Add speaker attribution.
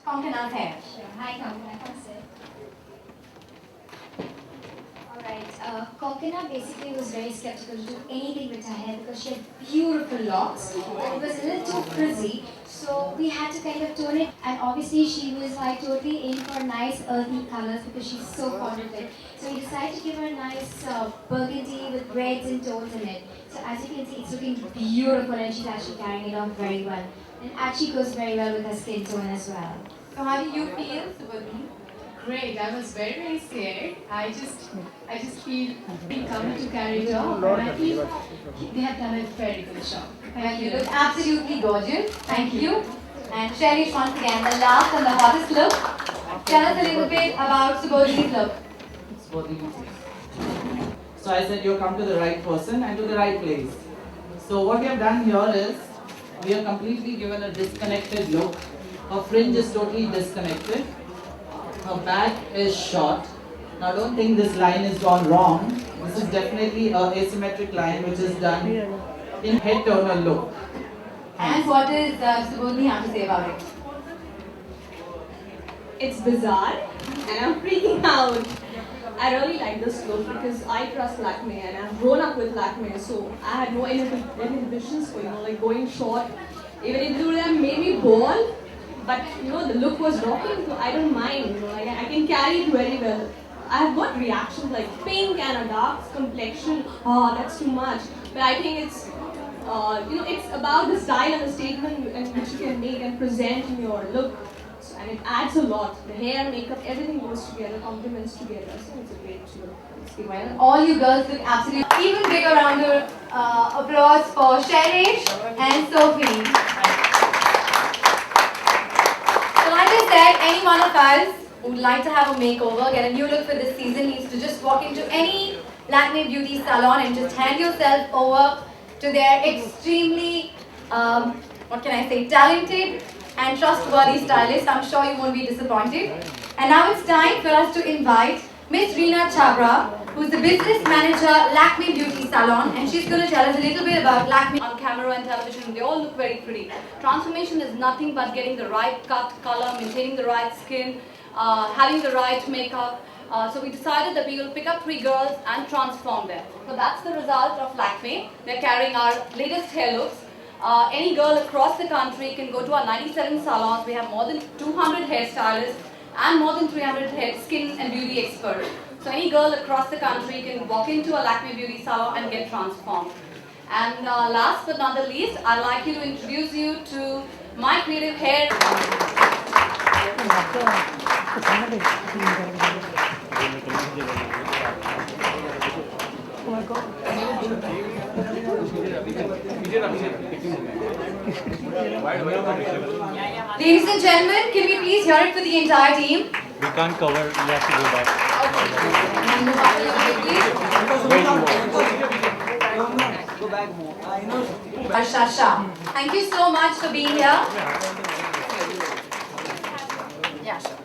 Speaker 1: Konkana's hair.
Speaker 2: Sure. Hi, Konkana. Come sit. Alright, Konkana basically was very skeptical to do anything with her hair because she had beautiful locks and it was a little too frizzy. So we had to kind of tone it, and obviously she was like totally in for nice earthy colors because she's so fond of it. So we decided to give her a nice burgundy with reds and tones in it. So as you can see, it's looking beautiful and she's actually carrying it off very well. And it actually goes very well with her skin tone as well.
Speaker 1: So how do you feel, Subodhi?
Speaker 3: Great, I was very scared. I just feel coming to carry it off, and I feel they have done a very good job.
Speaker 1: Well, you look absolutely gorgeous. Thank you. And Shailesh, once again, the last and the hottest look. Tell us a little bit about Subodhi's look.
Speaker 4: So I said you come to the right person and to the right place. So what we have done here is we have completely given a disconnected look. Her fringe is totally disconnected. Her back is short. Now don't think this line is gone wrong. This is definitely an asymmetric line which is done in head tonal look.
Speaker 1: And what does Subodhi have to say about it?
Speaker 5: It's bizarre and I'm freaking out. I really like this look because I trust Lakme and I've grown up with Lakme, so I had no inhibitions for like going short. Even if they would have made me bald, but the look was rocking, so I don't mind. Like I can carry it very well. I have got reactions like pink and a dark complexion. Oh, that's too much. But I think it's it's about the style and the statement which you can make and present in your look. So, and it adds a lot. The hair, makeup, everything goes together, complements together. So it's a great look.
Speaker 1: Well, all you girls look absolutely. Even bigger round of applause for Shailesh and Sophie. So like I said, any one of us who would like to have a makeover, get a new look for this season, needs to just walk into any Lakme beauty salon and just hand yourself over to their extremely, talented and trustworthy stylist. I'm sure you won't be disappointed. And now it's time for us to invite Miss Reena Chabra, who's the business manager, Lakme Beauty Salon, and she's going to tell us a little bit about Lakme. On camera and television, they all look very pretty. Transformation is nothing but getting the right cut, color, maintaining the right skin, having the right makeup. So we decided that we will pick up 3 girls and transform them. So that's the result of Lakme. They're carrying our latest hair looks. Any girl across the country can go to our 97 salons. We have more than 200 hairstylists and more than 300 skin and beauty experts. So any girl across the country can walk into a Lakme beauty salon and get transformed. And last but not the least, I'd like you to introduce you to my creative hair. Ladies and gentlemen, can we please hear it for the entire team?
Speaker 6: We can't cover, you have to go back.
Speaker 1: Shasha. Thank you so much for being here. Yeah, sure.